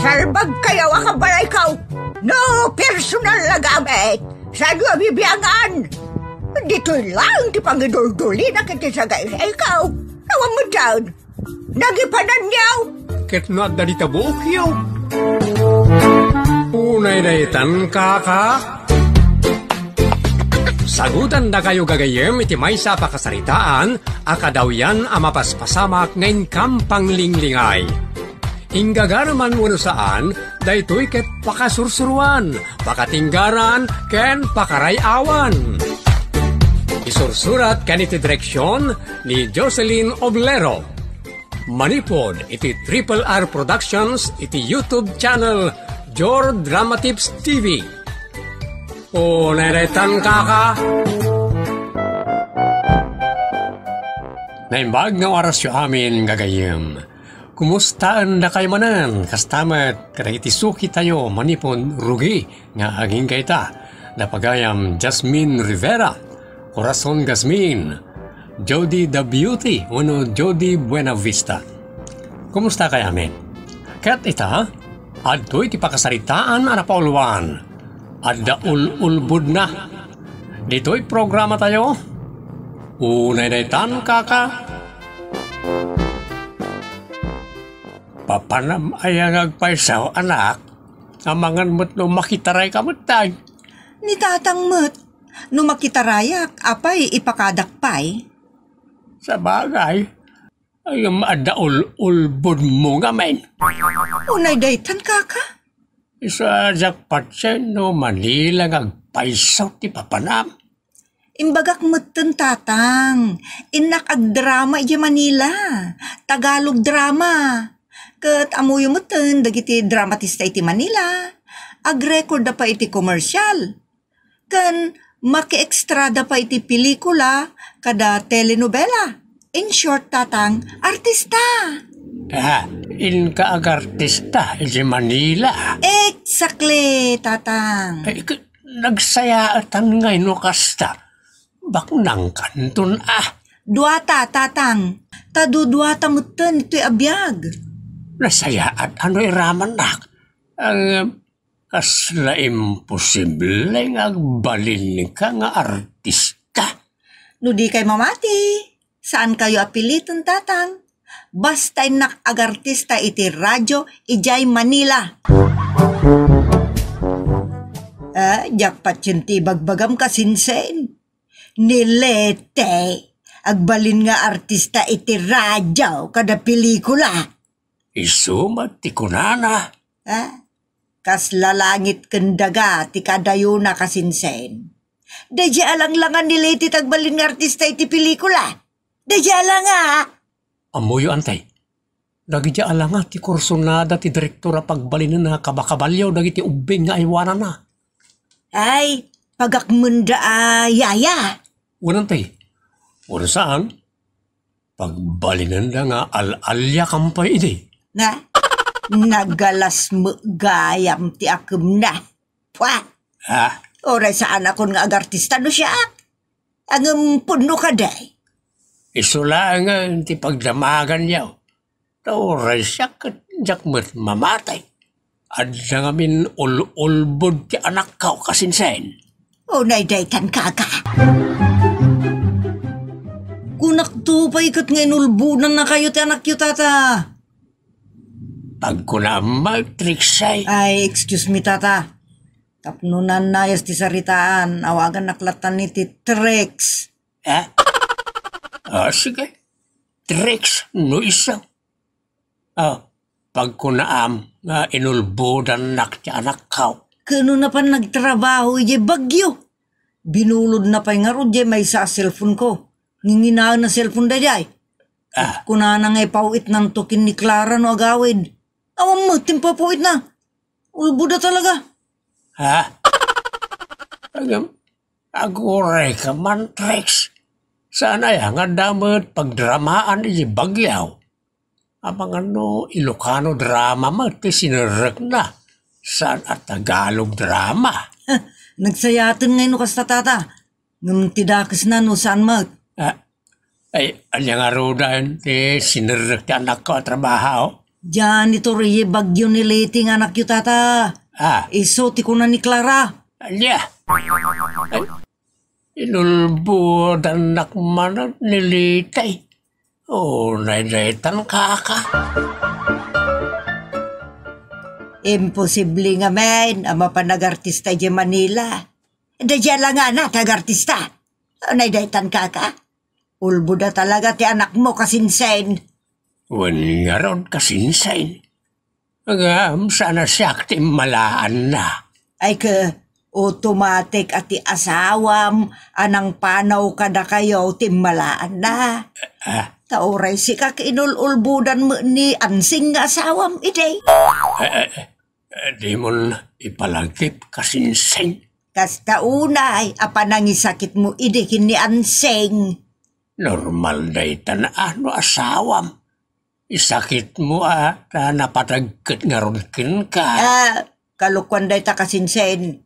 Salbag kayo akabalay ka. No personal na gamit. Sa iyo bibiyangan. Dito lang ti pangidul-duli na kitisagay sa ikaw. Nawang mo dyan. Nagipanan niyaw. Ket no at dalita buok yaw. Unay daytan kaka. Sagutan na kayo gagayem iti may sa pakasaritaan, akadaw yan amapaspasamak ngayon kampang linglingay. Inggagaraman mo saan, daytoy ket pakasursuruan, pakatinggaran, ken pakarayawan. Isursurat kan iti direksyon ni Jocelyn Oblero. Manipod iti Triple R Productions iti YouTube channel Jor Drama Tips TV. O neretan kaka. Naimbag nga oras yu amin gagayem. Kumustaan na kayo manan? Kastamat kada itisuki tayo manipon rugi nga aging kaita. Napagayam Jasmine Rivera, Corazon Gasmin, Jody the Beauty, uno Jody Buenavista. Kumusta kayo amin? Kat ita, adto'y ti pakasaritaan anapauluan. Adda ulbud na. Dito'y programa tayo. Unay daytan kaka. Papanam ayang agpaisaw anak. Amangan mo't no makitaray kamutay. Ni tatang mo't no makitarayak apay ipakadakpay. Sa bagay, ay adda ulbud mo nga men. Unay daytan kaka. Isa jakpat siya no Manila ngagpaisaw ti papanam. Imbagak mo't tatang. Inak ag drama iti Manila. Tagalog drama. Kat amuyo mo't dagiti dramatista iti Manila. Ag record pa iti komersyal. Kan maki-extrada pa iti pelikula kada telenovela. In short tatang, artista. In kaagartista iti Manila. Exactly, tatang. Nagsaya atan ngay no kasta. Baknang kanton Duata, tatang. Taduduata mutan ito'y abiyag. Nasaya at ano iraman nak. Ang kasla imposible nga agbalin ka nga artista. No di kay mamati. Saan kayo apiliton, tatang? Basta inak agartista iti radyo ijay Manila. Jakpat yun ti bagbagam kasinsen. Nilete, agbalin nga artista iti radyo kada pelikula. Isumat ti kunana. Kas lalangit kendaga ti kadayuna kasinsen. Dadya alang-langan nilete tagbalin nga artista iti pelikula. Dadya alang Amuyo antay. Dagiti alanga ti kursunada ti direktora pagbalinan na kabakabalyaw dagiti ubing nga aywanan na. Ay, pagakmunda yaya. Unantay. Una saan? Pagbalinan na nga al-alya kampay iti. Nagalas mo gayam ti akum na. Pwa. Oray saan akon nga agartista no siya. Ang puno ka day. Isulangan ti pagdamagan niyaw. Tauray siya katjakmat mamatay. Adya ngamin ulbod ti anak kao kasinsen. Unay daytan kaka. Kunak to pa ikat ngayon ulbunan na kayo ti anak yu tata. Pag kunamag triksay. Ay, excuse me tata. Tapnunan na yas ti saritaan. Awagan naklatan ni ti Trex. Sige. Trex no isa. Pag kunaam nga inulbodan nak ti anak kao. Kano na pa nagtrabaho ije bagyo. Binulod na pa nga ro may sa cellphone ko. Nginginaan na cellphone da jay. Kuna na nga pauit ng tukin ni Clara no agawid. Awang mo, timpapauit na. Ulbo da talaga. Agoray ka man, Trex. Sana yang nga damat pagdramaan iji bagyaw. Amang ano, Ilocano drama mo, ti sinarek na. Saan at Tagalog drama? Nagsayatan ngayon kas tata. Ngam tidakas na no saan mag. Ay, anya nga ro dahil ti sinarek ti anak ko at trabaho. Diyan ito rin bagyo ni Leti nga anak yu tata. Iso ti ko na ni Clara. Alya. Inulbo danak man nilitay. Naitan kaka. Imposible nga men, ama pa nag-artista di Manila. Dadya lang nga na, tag-artista. Naidaitan kaka. Ulbo na talaga ti anak mo kasinsen. Wan nga ron kasinsen. Agam sana siyak ti malaan na. Ay ka, automatic at ti asawam, anang panaw kada kayo ti malaan na. Tauray si kak inululbudan mo ni ansing nga asawam ide. Di mo ipalagkip kasinsen. Kasta unay, apa nangisakit mo ide kini ansing. Normal day tanaan asawam. Isakit mo na napatagkat nga ron kin ka. Kalukwan day ta kasinsen.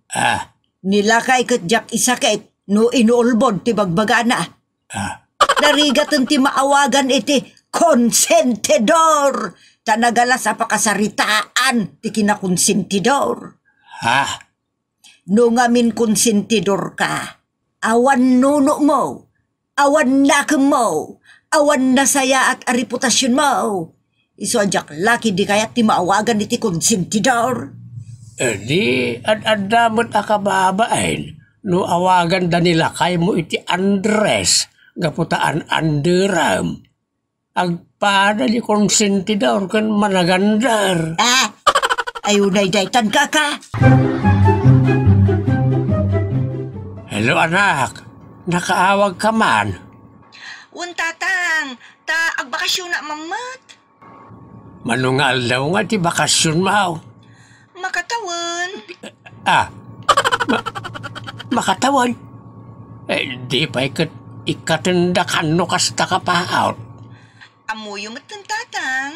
Nilakay kat jak isakit, no inuulbod ti bagbaga na. Narigatan ti maawagan iti konsentidor. Tanagala sa pakasaritaan ti kinakonsentidor. No ngamin konsentidor ka, awan nuno mo, awan lakem mo, awan nasaya at reputasyon mo. Iso ajak laki di kayat ti maawagan iti konsentidor. Di, ad-adamot akababain. No awagan da nila kay mo iti Andres, gaputaan Anderam. Agpada di konsentidor kan managandar. Ayunay daytan kaka. Hello anak, nakaawag ka man. Tatang, ta agbakasyon na mamat. Manungal daw nga ti bakasyon mo. Makatawan. Makatawan? Di pa ikatindakan no kasta ka pa out. Amuyo matan tatang.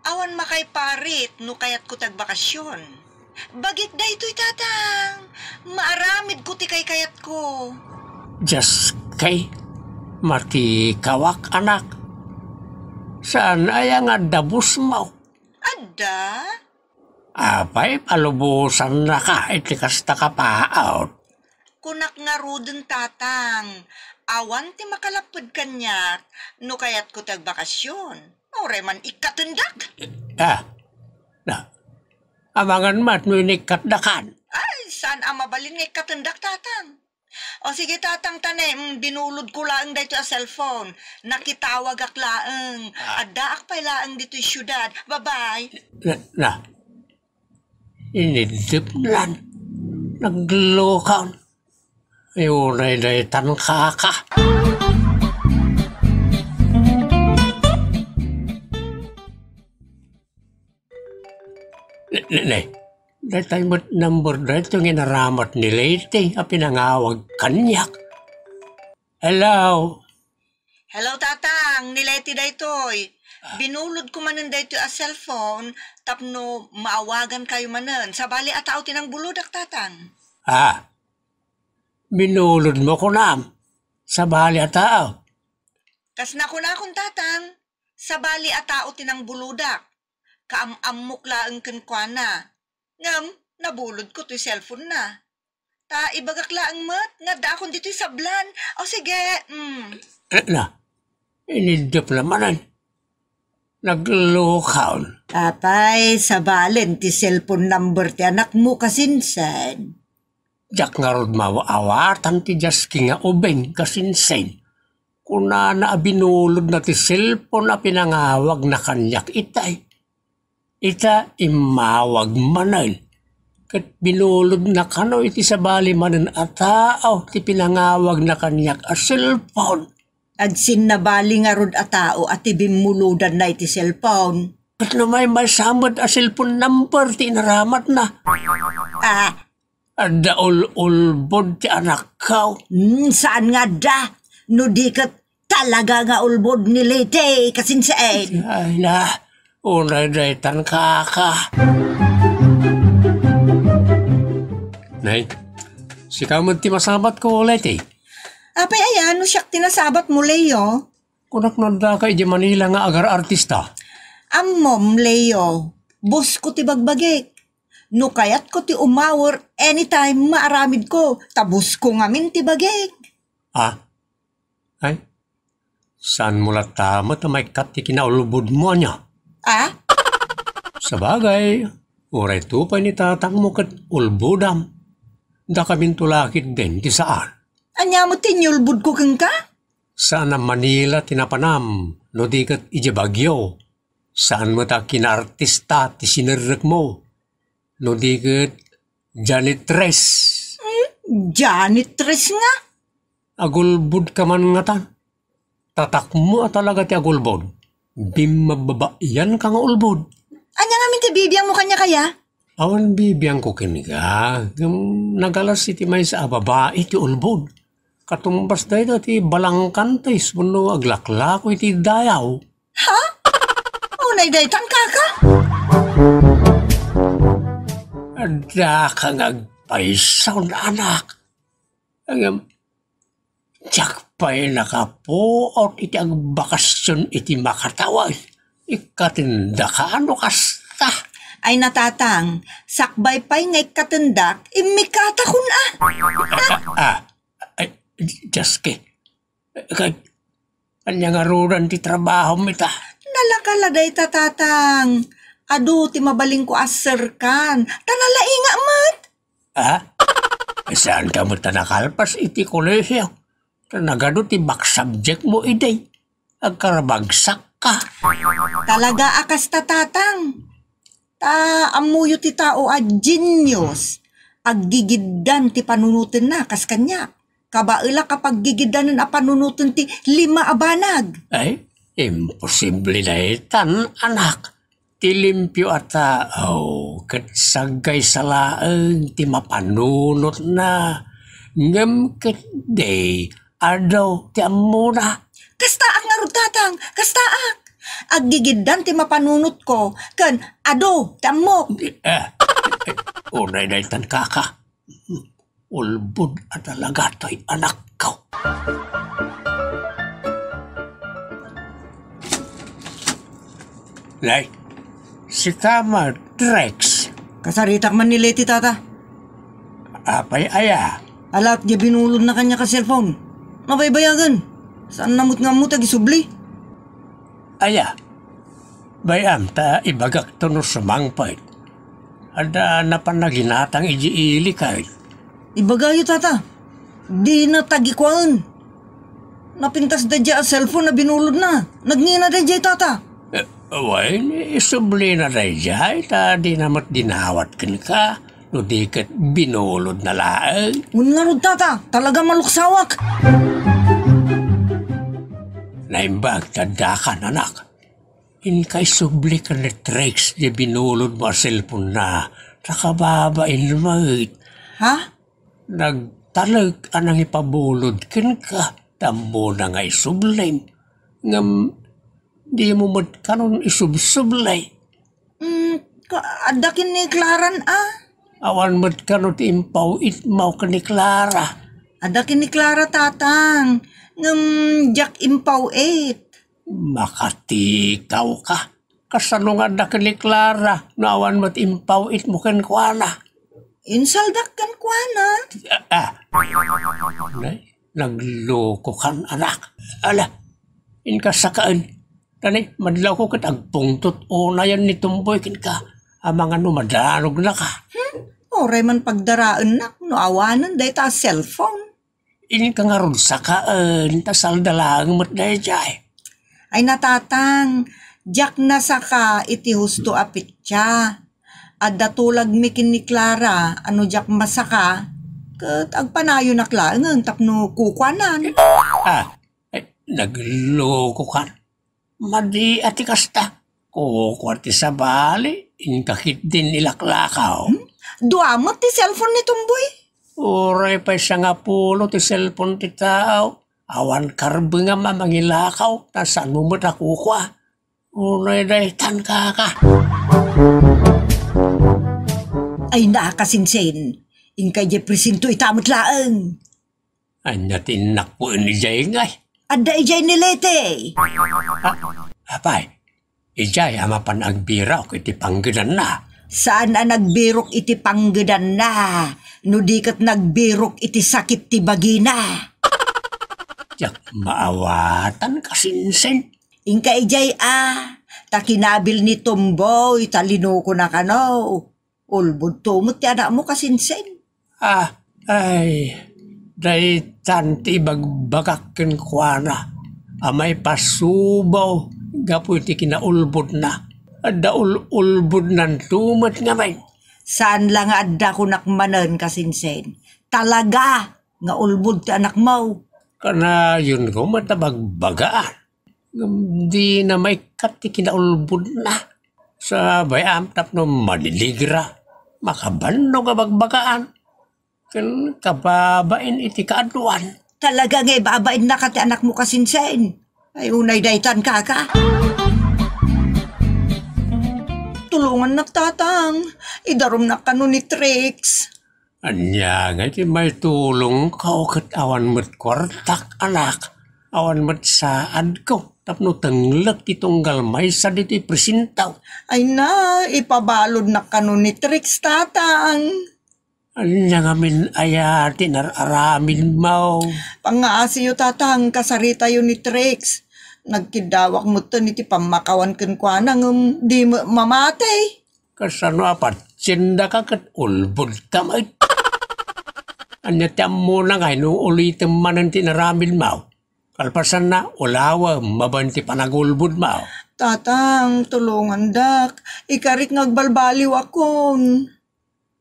Awan makay parit no kayat ko tagbakasyon. Bagit da ito'y tatang. Maaramid ko ti kayat ko. Just kay Marti kawak anak. Saan ay nga dabos mo? Ada? Apay palubusan na ka iti kasta ka pa out. Kunak nga ruden tatang. Awan ti makalapad kanyak no kayat ko tagbakasyon. Ore man ikatendak. Amangan mat mo inikatdakan. Ay, saan ang mabalin nga ikatendak tatang? O sige tatang tanem, binulod ko laang dito a cellphone. Nakitawag ak laang. Adaak pa'y laang dito yung syudad. Bye-bye. Inidip lan. Naglokan. Ayunay daytan kaka. Datay mo't number dito yung inaramat ni Leyte a pinangawag kanyak. Hello? Hello tatang, ni Leti daytoy. Binulod ko manan daytoy a cellphone, tapno maawagan kayo manan. Sabali atao tinang buludak tatang. Binulod mo ko nam. Sabali atao. Kas na akong tatang, sabali atao tinang buludak. Kaam-amok laang kenkwana. Ngam, nabulod ko to'y cellphone na. Ta ibagak laang mat, nga da akong dito'y sablan. O sige, inidip namanan. Naglokaon. Apay, sabalen ti cellphone number ti anak mo kasinsan. Jak nga rod mawaawatan ti Jaski nga ubeng kasinsen. Kuna na binulod na ti cellphone na pinangawag na kanyak itay. Ita imawag manan. Kat binulod na kano iti sabali manan atao ti pinangawag na kanyak a cellphone. Agsin na bali nga rod a tao at ibimuludan na iti cellphone. Kat no may samad a cellphone number ti naramat na. Ada ulbod ti anak kaw. Saan nga da? No di kat talaga nga ulbod ni Leyte kasinsain. Ay na, unay daytan kaka. Nay, sikaw mo ti masabat ko ulit eh. Apay ayan, no siyak tinasabat mo, Leo. Kunak nanda ka di Manila nga agar artista. Ammom, Leo, bus ko ti bagbagik. No kayat ko ti umawor anytime maaramid ko, tabus ko ngamin ti bagik. Ah? Ay? Saan mula tama ta may kat ti kinaulubod mo niya? Ah? Sabagay, uray tupay ni tatang mo kat ulbudam. Da kaming tulakit din ti saan? Anya mo tinyulbud ko kang ka? Saan ang Manila tinapanam, no di kat ijabagyo. Saan mo ta kinartista ti sinirrik mo, no di kat janitress. Janitress nga? Agulbud ka man nga tan. Tatak mo talaga ti agulbod. Bimababayan ka nga ulbod. Anya nga min ti bibiyang mo kanya kaya? Awan bibiyang ko kiniga. Nagalas iti may sa babae ti ulbod. Katumbas da ito ti balangkan ti suno aglakla ko iti dayaw. Ha? Unay daytan kaka? Ada ka ngagpaisaw na anak. Ang tiyak pa'y nakapuot iti ang bakasyon iti makatawag. Ikatinda ka ano kasta. Ay natatang, sakbay pa'y ngay katendak, imikata kun Jaske. Kanya nga ruran ti trabaho mita. Nalakaladay tatatang. Adu, ti mabaling ko aser kan. Tanalai nga mat. Saan ka mo tanakalpas iti kolesyo? Tanagado ti back subject mo iday. Agkarabagsak ka. Talaga akas tatatang. Amuyo ti tao a genius. Aggigiddan ti panunutin na kas kanya. Kabaila kapag gigidanan a panunutin ti 5 abanag. Ay, imposible na itan, anak. Ti limpyo ata, kat sagay salaan ti mapanunot na. Ngam kat day, adaw ti amuna. Kastaak nga rutatang, kastaak. Aggigiddan ti mapanunot ko, kan ado, ti amok. Unay na itan kaka. Ulbud at talaga to'y anak ko. Lay, si Tama Drex. Kasaritak man ni Leti tata. Apay aya. Alat niya binulod na kanya ka cellphone. Mabaybayagan. Saan namut nga mo tagisubli? Aya. Bayam ta ibagak to no sumangpay. Ada na panaginatang ijiili kay. Ibagayo tata. Di na tagikuan. Napintas da dya cellphone na binulod na. Nagngina da dya tata. Wain, isubli na da dya. Ta di namat dinawat kan ka. No di kat binulod na laang. Unarod tata. Talaga maluksawak. Naimbag tadakan anak. In kay subli ka na tricks di binulod mo a cellphone na. Nakababain lumagit. Ha? Nagtalag anang ipabulod kin ka. Tamo na nga isublay. Ngam, di mo kanon isubsublay. Adakin ni Klaran Awan kanon impaw itmaw ka ni Clara. Adakin ni Clara tatang. Jack impaw 8. Makatikaw ka. Kasano nga da ka ni Clara. Naawan impaw it mo kan kuana. Insaldak kan kuana. Nagloko kan anak. Ala, inkasakaan. Tani, madlaw ko kat agpungtot o na yan ni tumboy kin ka. Amang ano, madanog na ka. Oray man pagdaraan nak, no awanan day ta cellphone. Ini ka nga ron sakaan, tasal dalang mat day jay. Ay natatang, Jack na saka iti husto apit siya. At datulag mikin ni Clara, ano Jack masaka, kat agpanayo na klaang tapno kukwanan. Nagloko ka. Madi ati kasta. Kukwarte sa bali, inkakit din nilaklakaw. Duamot ti cellphone ni Tumboy. Uray pa siya nga pulo ti cellphone ti tao. Awan karbe nga mamangilakaw, tasan mo matakukwa. Uray day tan ka. Ay nakakasinsin. Inkay di presinto itamot laang. Anya tinakpo ni Jay ngay. Adda ijay ni Lete. Apay, Ijay amapan agbiraw iti panggedan na. Saan na nagbirok iti panggedan na? No di kat nagbirok iti sakit ti bagina. Jak maawatan kasinsen. Inka ijay takinabil ni Tomboy, talino ko na kano. Ulbod tumot ti anak mo kasinsen. Ay, day tanti bagbagakken kwa na. Amay pasubaw, gapu iti kinaulbod na. Adda ulbod nan tumot nga may. Saan lang adda ko nakmanan kasinsen? Talaga nga ulbod ti anak mo. Kana yun ko matabagbagaan. Di na may kati kinaulbod na. Sa bayam tapno maliligra. Makabano nga bagbagaan. Kan kababain iti kaaduan. Talaga nga babain na kati anak mo kasinsen. Ay unay daytan ka. Tulungan na tatang. Idarom na kano ni Trix. Anya nga iti may tulong ka o kat awan mo't kwartak anak. Awan mo't saad ko. Tapno tanglak ti tunggal may sa diti presintaw. Ay na, ipabalod na kano ni Trix tatang. Anya nga min ayati nararamin mo. Pangaasiyo tatang, kasarita yun ni Trix. Nagkidawak mo to niti pamakawan ken kwa nang di mamatay. Kasano apat, tsinda ka kat ulbod ka may. Anya tiyam mo na nga, nung ulitin manan tinaramin mo. Kalpasan na, ulawa, mabanti panagulbod mo. Tatang, tulungan dak. Ikarik ngagbalbaliw akon.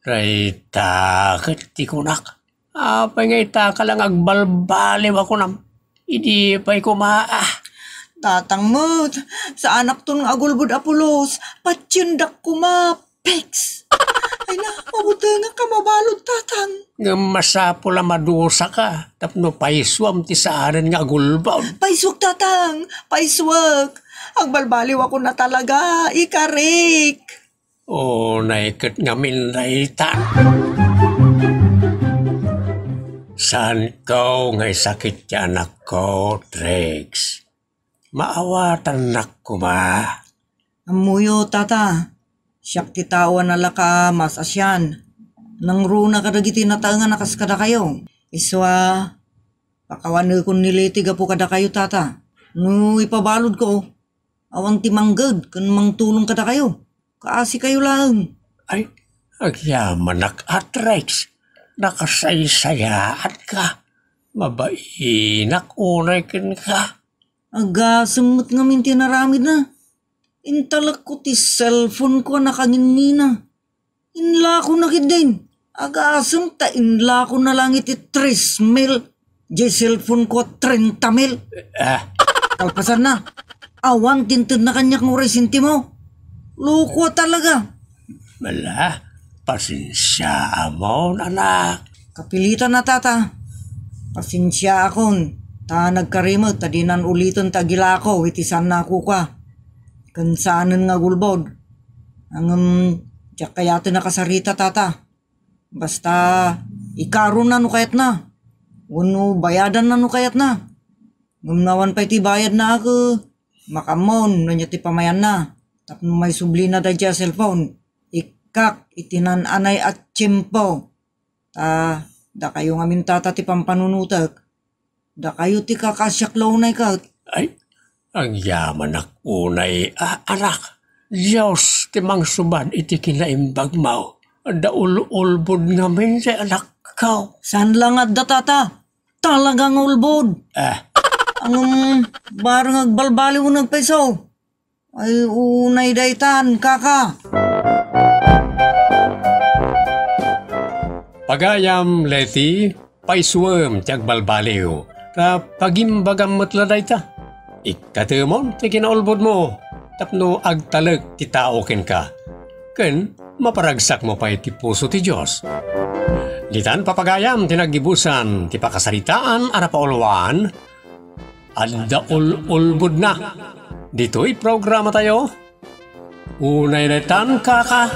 Rayta, kati kunak. Apay nga ita ka lang agbalbaliw ako nam. Idi pa'y kumaa. Tatang mo't, sa anak ton agulbod apulos, patsindak kumapex. Ay na, mabuti nga ka mabalod, tatang. Nga masapula madusa ka, tapno paiswam ti saanan nga agulbaw. Paiswag, tatang, paiswag. Agbalbaliw ako na talaga, ikarik. O, naikat nga minraitan. Saan ko ngay sakit ti anak ko, Trix? Maawatan nak ko ma. Amuyo, tata. Siyak ti tawa na laka mas asyan. Nang runa kadagiti nataangan nakas kada kayo. Iswa, pakawan ko niliti gapo kada kayo, tata. No ipabalod ko, awang timanggad kan mangtulong kada kayo. Kaasi kayo lang. Ay, agyaman nak at Rex. Nakasaysayaan ka. Mabainak unay kin ka. Aga, sumot nga min tinaramid na. Intalak ko ti cellphone ko nakangingina. Inla ko na kidin. Aga, asam ta inla ko na lang iti 3 mil. Di cellphone ko 30 mil. Kalpasan na. Awan tintin na kanyak ng resinti mo. Luko talaga. Mala, pasensya mo, anak. Kapilitan na, tata. Pasensya akon. Ta nagkarimot, tadinan uliton tagila ako, itisan na ako ka. Kansanan nga gulbod. Ang tiyak kayatin na kasarita, tata. Basta, ikaroon na no kayat na. Uno, bayadan na no kayat na. Ngumnawan pa iti bayad na ako. Makamon, nanya ti pamayan na. Tapno may subli na da dya cellphone. Ikak, itinananay at tsimpo. Da kayo nga min tata ti pampanunutak. Da kayo ti kakasyaklaw na ikat. Ay, ang yaman ak unay, anak. Diyos, timang suban iti kinaimbag mo. Da ulbod ngamin sa anak ko. San lang at da tata? Talagang ulbod. Ang barang agbalbaliw ng peso. Ay unay daytan, kaka. Pagayam, Leti, paiswam tiyag balbaliw. Ta pagimbagam matladay ta. Ikatemon ti kinaulbod mo. Tapno agtalag ti tao ken ka. Ken maparagsak mo pa iti puso ti Diyos. Litan papagayam tinagibusan ti pakasaritaan ara pauluan. Adda ulbod na. Dito'y programa tayo. Unay daytan, kaka.